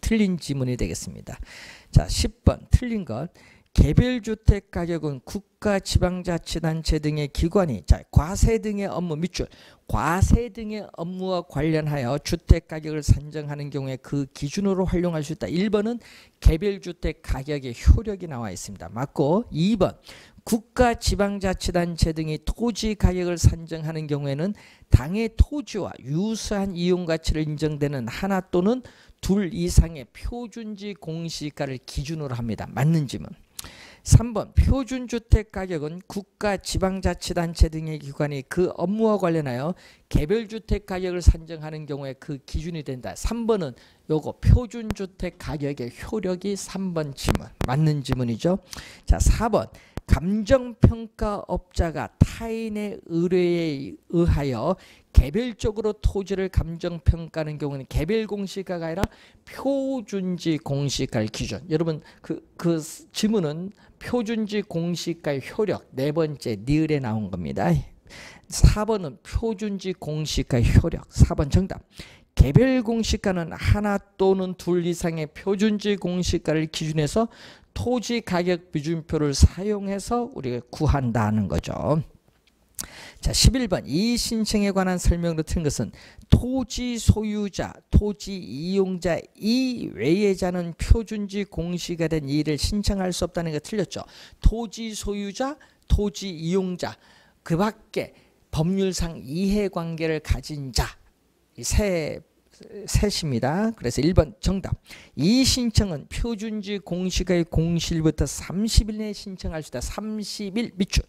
[SPEAKER 1] 틀린 지문이 되겠습니다. 자, 10번 틀린 것. 개별주택 가격은 국가 지방자치단체 등의 기관이, 자, 과세 등의 업무 밑줄, 과세 등의 업무와 관련하여 주택 가격을 산정하는 경우에 그 기준으로 활용할 수 있다. 1번은 개별주택 가격의 효력이 나와 있습니다. 맞고, 2번 국가 지방자치단체 등이 토지 가격을 산정하는 경우에는 당의 토지와 유사한 이용가치를 인정되는 하나 또는 둘 이상의 표준지 공시가를 기준으로 합니다. 맞는 지문. 3번 표준주택 가격은 국가 지방자치단체 등의 기관이 그 업무와 관련하여 개별주택 가격을 산정하는 경우에 그 기준이 된다. 3번은 요거 표준주택 가격의 효력이 3번 지문. 맞는 지문이죠. 자, 4번 감정평가업자가 타인의 의뢰에 의하여 개별적으로 토지를 감정평가하는 경우는 개별공시가가 아니라 표준지 공시가를 기준. 여러분 그 지문은 표준지 공시가의 효력 네 번째 니을에 나온 겁니다. 4번은 표준지 공시가의 효력. 4번 정답. 개별 공시가는 하나 또는 둘 이상의 표준지 공시가를 기준해서 토지 가격 비준표를 사용해서 우리가 구한다는 거죠. 자, 11번 이 신청에 관한 설명으로 틀린 것은 토지 소유자, 토지 이용자 이외의 자는 표준지 공시가 된 이를 신청할 수 없다는 게 틀렸죠. 토지 소유자, 토지 이용자 그 밖에 법률상 이해관계를 가진 자 셋입니다. 그래서 1번 정답. 이 신청은 표준지 공시가의 공시일부터 30일 내에 신청할 수 있다. 30일 밑줄.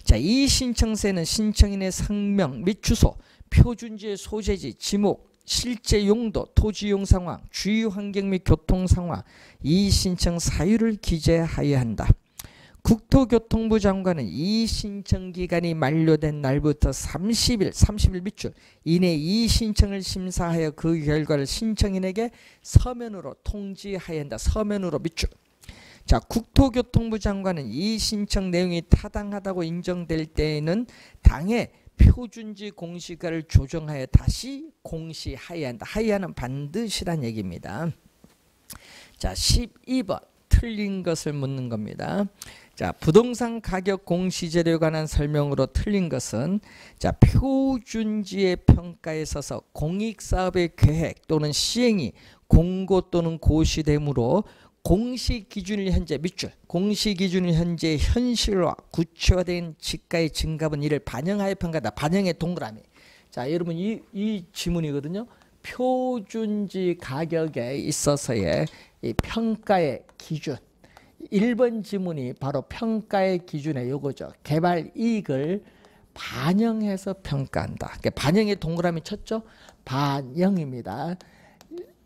[SPEAKER 1] 자, 이 신청서에는 신청인의 성명 및 주소, 표준지의 소재지, 지목, 실제 용도, 토지 이용 상황, 주위 환경 및 교통 상황, 이 신청 사유를 기재하여야 한다. 국토교통부 장관은 이 신청 기간이 만료된 날부터 30일 밑줄 이내 이 신청을 심사하여 그 결과를 신청인에게 서면으로 통지하여야 한다. 서면으로 밑줄. 자, 국토교통부 장관은 이 신청 내용이 타당하다고 인정될 때에는 당의 표준지 공시가를 조정하여 다시 공시하여야 한다. 하여야는 반드시란 얘기입니다. 자, 12번 틀린 것을 묻는 겁니다. 자, 부동산 가격 공시제도에 관한 설명으로 틀린 것은, 자, 표준지의 평가에 있어서 공익사업의 계획 또는 시행이 공고 또는 고시되므로 공시기준일 현재 밑줄, 공시기준일 현재 현실화 구체화된 지가의 증가분 이를 반영하여 평가다. 반영의 동그라미. 자, 여러분 이 지문이거든요. 표준지 가격에 있어서의 이 평가의 기준, 1번 지문이 바로 평가의 기준에 요거죠. 개발 이익을 반영해서 평가한다. 그러니까 반영에 동그라미 쳤죠? 반영입니다.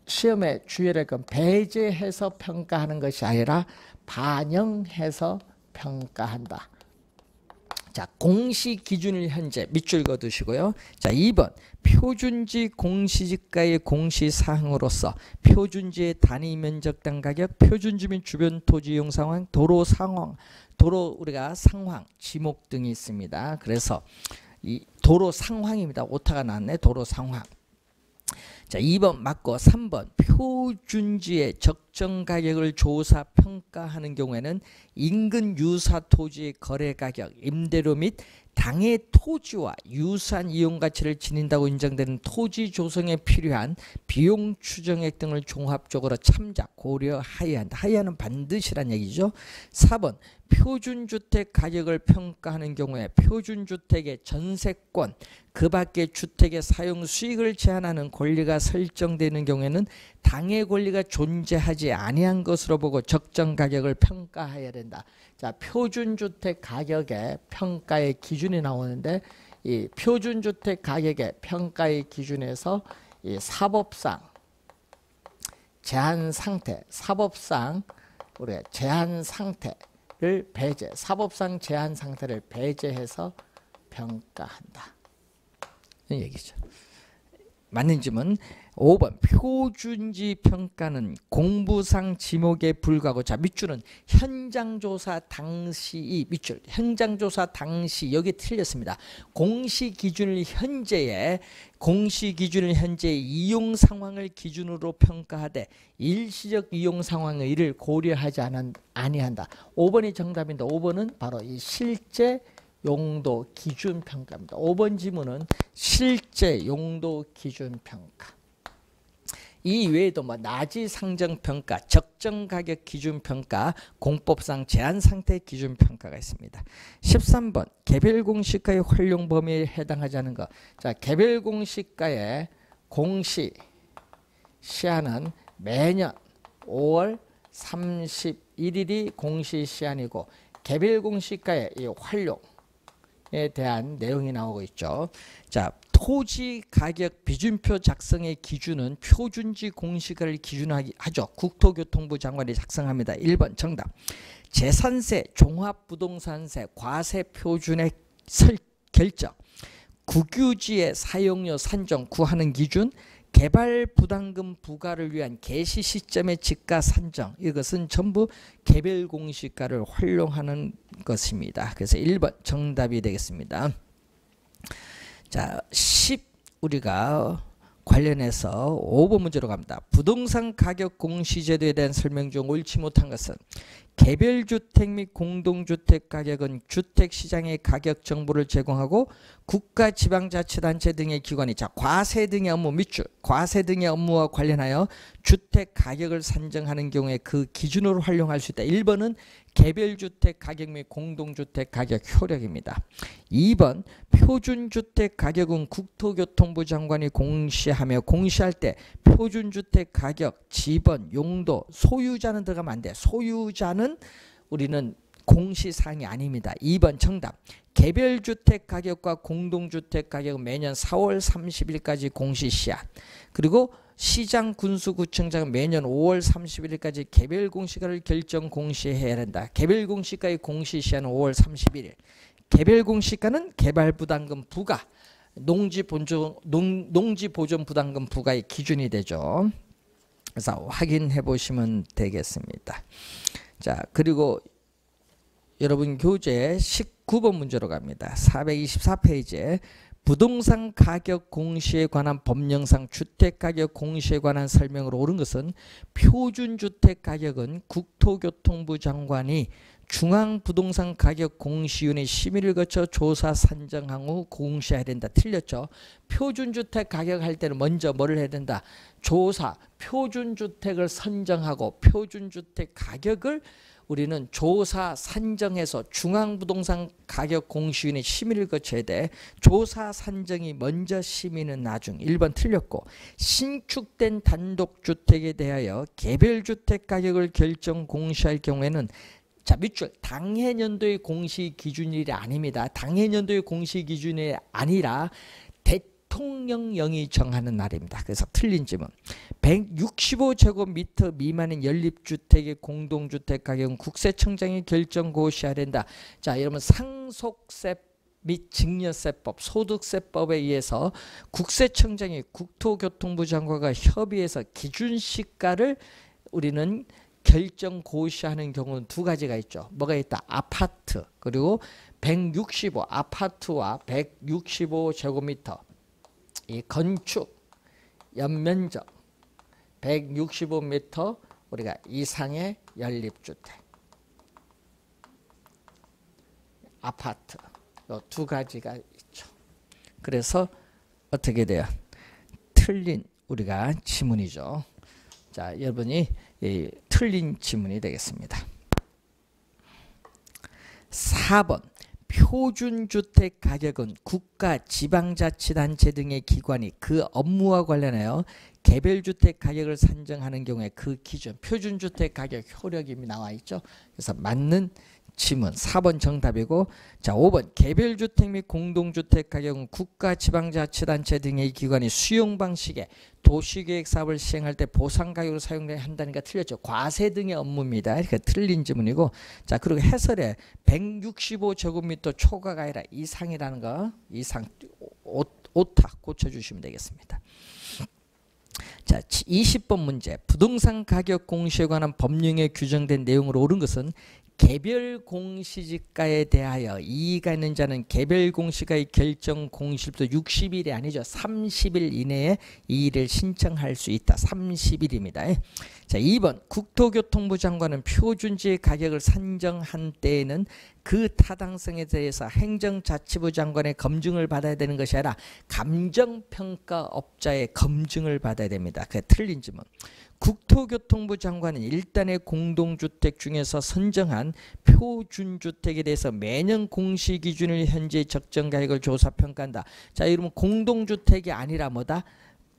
[SPEAKER 1] 시험에 주의할 건 배제해서 평가하는 것이 아니라 반영해서 평가한다. 자, 공시 기준일 현재 밑줄 그어두시고요. 자, 2번 표준지 공시지가의 공시사항으로서 표준지의 단위 면적당 가격, 표준지 및 주변 토지 이용 상황, 도로 상황, 도로 우리가 상황, 지목 등이 있습니다. 그래서 이 도로 상황입니다. 오타가 났네. 도로 상황. 자, 2번 맞고 3번 표준지의 적정 가격을 조사 평가하는 경우에는 인근 유사 토지의 거래 가격, 임대료 및 당해 토지와 유사한 이용 가치를 지닌다고 인정되는 토지 조성에 필요한 비용 추정액 등을 종합적으로 참작 고려하여야 한다. 하여야는 반드시란 얘기죠. 4번 표준주택 가격을 평가하는 경우에 표준주택의 전세권 그 밖의 주택의 사용 수익을 제한하는 권리가 설정되는 경우에는 당해 권리가 존재하지 아니한 것으로 보고 적정 가격을 평가해야 된다. 자, 표준주택 가격의 평가의 기준이 나오는데 이 표준주택 가격의 평가의 기준에서 이 사법상 제한 상태, 사법상 우리가 제한 상태를 배제, 사법상 제한 상태를 배제해서 평가한다. 이 얘기죠. 맞는 질문 5번 표준지 평가는 공부상 지목에 불과하고 자 밑줄은 현장조사 당시 이 밑줄 현장조사 당시 여기 틀렸습니다. 공시기준을 현재의 이용 상황을 기준으로 평가하되 일시적 이용 상황의 이를 고려하지 아니한다. 5번이 정답인데 5번은 바로 이 실제 용도 기준 평가입니다. 5번 지문은 실제 용도 기준 평가. 이 외에도 뭐 나지 상정 평가, 적정 가격 기준 평가, 공법상 제한 상태 기준 평가가 있습니다. 13번 개별 공시가의 활용 범위에 해당하지 않은 것. 자, 개별 공시가의 공시 시한은 매년 5월 31일이 공시 시한이고 개별 공시가의 이 활용에 대한 내용이 나오고 있죠. 자, 토지 가격 비준표 작성의 기준은 표준지 공시가를 기준으로 하죠. 국토교통부 장관이 작성합니다. 1번 정답. 재산세, 종합부동산세, 과세 표준의 결정, 국유지의 사용료 산정 구하는 기준, 개발 부담금 부과를 위한 개시 시점의 지가 산정, 이것은 전부 개별 공시가를 활용하는 것입니다. 그래서 1번 정답이 되겠습니다. 자, 10 우리가 관련해서 5번 문제로 갑니다. 부동산 가격 공시제도에 대한 설명 중 옳지 못한 것은 개별주택 및 공동주택 가격은 주택시장의 가격 정보를 제공하고 국가 지방자치단체 등의 기관이 자 과세 등의 업무 밑줄 과세 등의 업무와 관련하여 주택 가격을 산정하는 경우에 그 기준으로 활용할 수 있다. 1번은 개별주택 가격 및 공동주택 가격 효력입니다. 2번 표준주택 가격은 국토교통부 장관이 공시하며 공시할 때 표준주택 가격, 지번, 용도, 소유자는 들어가면 안 돼. 소유자는 우리는 공시사항이 아닙니다. 2번 정답. 개별주택 가격과 공동주택 가격은 매년 4월 30일까지 공시시한. 그리고 시장 군수구청장은 매년 5월 31일까지 개별 공시가를 결정 공시해야 한다. 개별 공시가의 공시시한은 5월 31일. 개별 공시가는 개발부담금 부과, 농지보존 부담금 부과의 기준이 되죠. 그래서 확인해 보시면 되겠습니다. 자, 그리고 여러분 교재 19번 문제로 갑니다. 424페이지에 부동산 가격 공시에 관한 법령상 주택가격 공시에 관한 설명으로 옳은 것은 표준주택가격은 국토교통부 장관이 중앙부동산가격공시위원회 심의를 거쳐 조사 산정한 후 공시해야 된다. 틀렸죠. 표준주택 가격 할 때는 먼저 뭐를 해야 된다. 조사, 표준주택을 선정하고 표준주택 가격을 우리는 조사 산정해서 중앙부동산 가격 공시위원회 심의를 거쳐야 돼. 조사 산정이 먼저 심의는 나중. 1번 틀렸고 신축된 단독주택에 대하여 개별주택 가격을 결정 공시할 경우에는 자, 밑줄 당해년도의 공시 기준일이 아닙니다. 당해년도의 공시 기준이 아니라 대통령령이 정하는 날입니다. 그래서 틀린 질문. 165제곱미터 미만인 연립주택의 공동주택 가격은 국세청장이 결정 고시해야 된다. 자, 여러분 상속세 및 증여세법, 소득세법에 의해서 국세청장이 국토교통부 장관과 협의해서 기준시가를 우리는 결정 고시하는 경우는 두 가지가 있죠. 뭐가 있다? 아파트 그리고 165 아파트와 165제곱미터 이 건축 연면적 165m 우리가 이상의 연립주택 아파트 이 두 가지가 있죠. 그래서 어떻게 돼요? 틀린 우리가 지문이죠. 자, 여러분이 틀린 지문이 되겠습니다. 4번 표준주택 가격은 국가, 지방자치단체 등의 기관이 그 업무와 관련하여 개별주택 가격을 산정하는 경우에 그 기준 표준주택 가격 효력이 나와 있죠. 그래서 맞는 지문 4번 정답이고, 자 5번 개별주택 및 공동주택 가격은 국가, 지방자치단체 등의 기관이 수용 방식의 도시계획 사업을 시행할 때 보상가격으로 사용돼야 한다니까 틀렸죠. 과세 등의 업무입니다. 그러니까 틀린 지문이고, 자 그리고 해설에 165제곱미터 초과가 아니라 이상이라는 거 이상 오타 고쳐주시면 되겠습니다. 자 20번 문제. 부동산 가격 공시에 관한 법령에 규정된 내용으로 옳은 것은 개별 공시지가에 대하여 이의가 있는 자는 개별 공시가의 결정 공시일부터 60일이 아니죠. 30일 이내에 이의를 신청할 수 있다. 30일입니다. 자 2번 국토교통부 장관은 표준지의 가격을 산정한 때에는 그 타당성에 대해서 행정자치부 장관의 검증을 받아야 되는 것이 아니라 감정평가업자의 검증을 받아야 됩니다. 그게 틀린 질문. 국토교통부 장관은 일단의 공동주택 중에서 선정한 표준주택에 대해서 매년 공시기준을 현재 적정가격을 조사평가한다. 자 이러면 공동주택이 아니라 뭐다?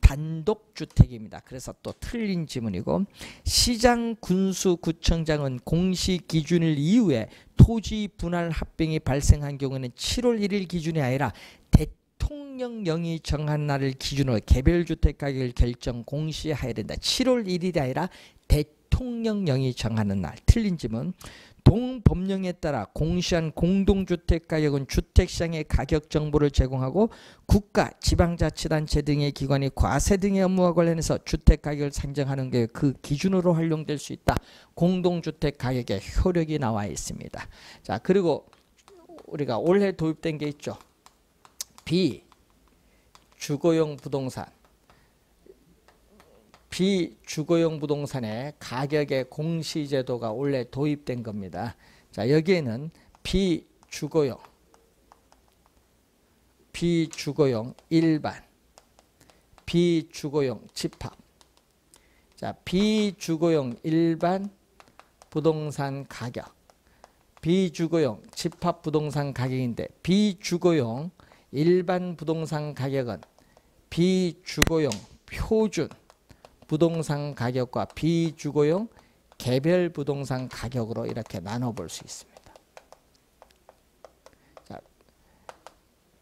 [SPEAKER 1] 단독주택입니다. 그래서 또 틀린 지문이고, 시장, 군수, 구청장은 공시기준일 이후에 토지 분할 합병이 발생한 경우에는 7월 1일 기준이 아니라 대통령령이 정한 날을 기준으로 개별주택 가격을 결정 공시해야 된다. 7월 1일이 아니라 대통령령이 정하는 날. 틀린 지문. 동법령에 따라 공시한 공동주택 가격은 주택시장의 가격 정보를 제공하고 국가, 지방자치단체 등의 기관이 과세 등의 업무와 관련해서 주택 가격을 산정하는 게 그 기준으로 활용될 수 있다. 공동주택 가격의 효력이 나와 있습니다. 자 그리고 우리가 올해 도입된 게 있죠. 비주거용 부동산. 비주거용 부동산의 가격의 공시제도가 원래 도입된 겁니다. 자 여기에는 비주거용 일반, 비주거용 집합. 자 비주거용 일반 부동산 가격, 비주거용 집합 부동산 가격인데, 비주거용 일반 부동산 가격은 비주거용 표준 부동산 가격과 비주거용 개별 부동산 가격으로 이렇게 나눠볼 수 있습니다. 자,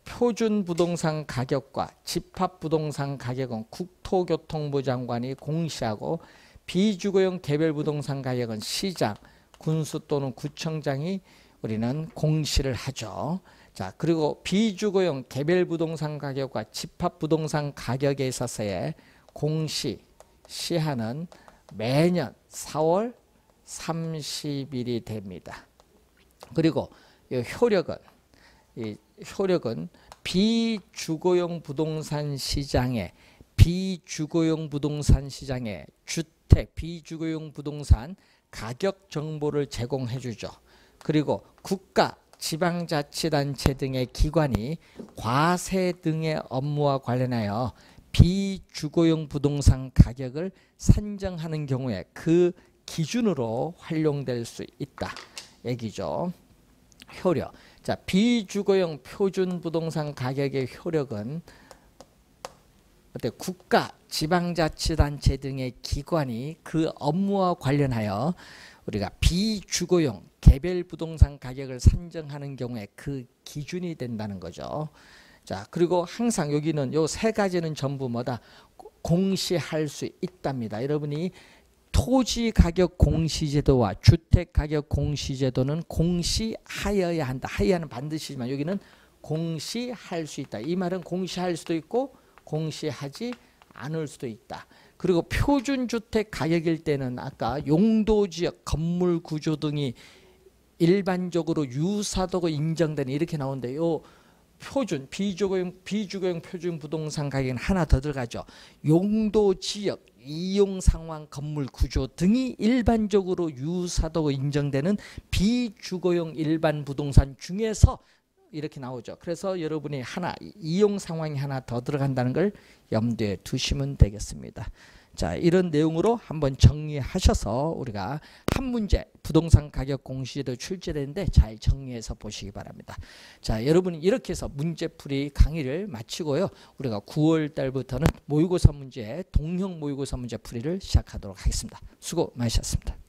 [SPEAKER 1] 표준 부동산 가격과 집합 부동산 가격은 국토교통부 장관이 공시하고, 비주거용 개별 부동산 가격은 시장, 군수 또는 구청장이 우리는 공시를 하죠. 자 그리고 비주거용 개별 부동산 가격과 집합 부동산 가격에 있어서의 공시 시한은 매년 4월 30일이 됩니다. 그리고 이 효력은 비주거용 부동산 시장에 주택 비주거용 부동산 가격 정보를 제공해 주죠. 그리고 국가, 지방자치단체 등의 기관이 과세 등의 업무와 관련하여 비주거용 부동산 가격을 산정하는 경우에 그 기준으로 활용될 수 있다 얘기죠. 효력. 자, 비주거용 표준 부동산 가격의 효력은 어때? 국가, 지방자치단체 등의 기관이 그 업무와 관련하여 우리가 비주거용 개별 부동산 가격을 산정하는 경우에 그 기준이 된다는 거죠. 자, 그리고 항상 여기는 요 세 가지는 전부 뭐다? 공시할 수 있답니다. 여러분이 토지 가격 공시제도와 주택 가격 공시제도는 공시하여야 한다. 하여야는 반드시지만 여기는 공시할 수 있다. 이 말은 공시할 수도 있고 공시하지 않을 수도 있다. 그리고 표준주택 가격일 때는 아까 용도지역, 건물 구조 등이 일반적으로 유사도가 인정되는 이렇게 나오는데 요 표준, 비주거용 표준 부동산 가격은 하나 더 들어가죠. 용도지역, 이용상황, 건물 구조 등이 일반적으로 유사도가 인정되는 비주거용 일반 부동산 중에서 이렇게 나오죠. 그래서 여러분이 하나 이용 상황이 하나 더 들어간다는 걸 염두에 두시면 되겠습니다. 자, 이런 내용으로 한번 정리하셔서 우리가 한 문제 부동산 가격 공시제도 출제되는데 잘 정리해서 보시기 바랍니다. 자, 여러분이 이렇게 해서 문제풀이 강의를 마치고요. 우리가 9월 달부터는 모의고사 문제, 동형 모의고사 문제 풀이를 시작하도록 하겠습니다. 수고 많으셨습니다.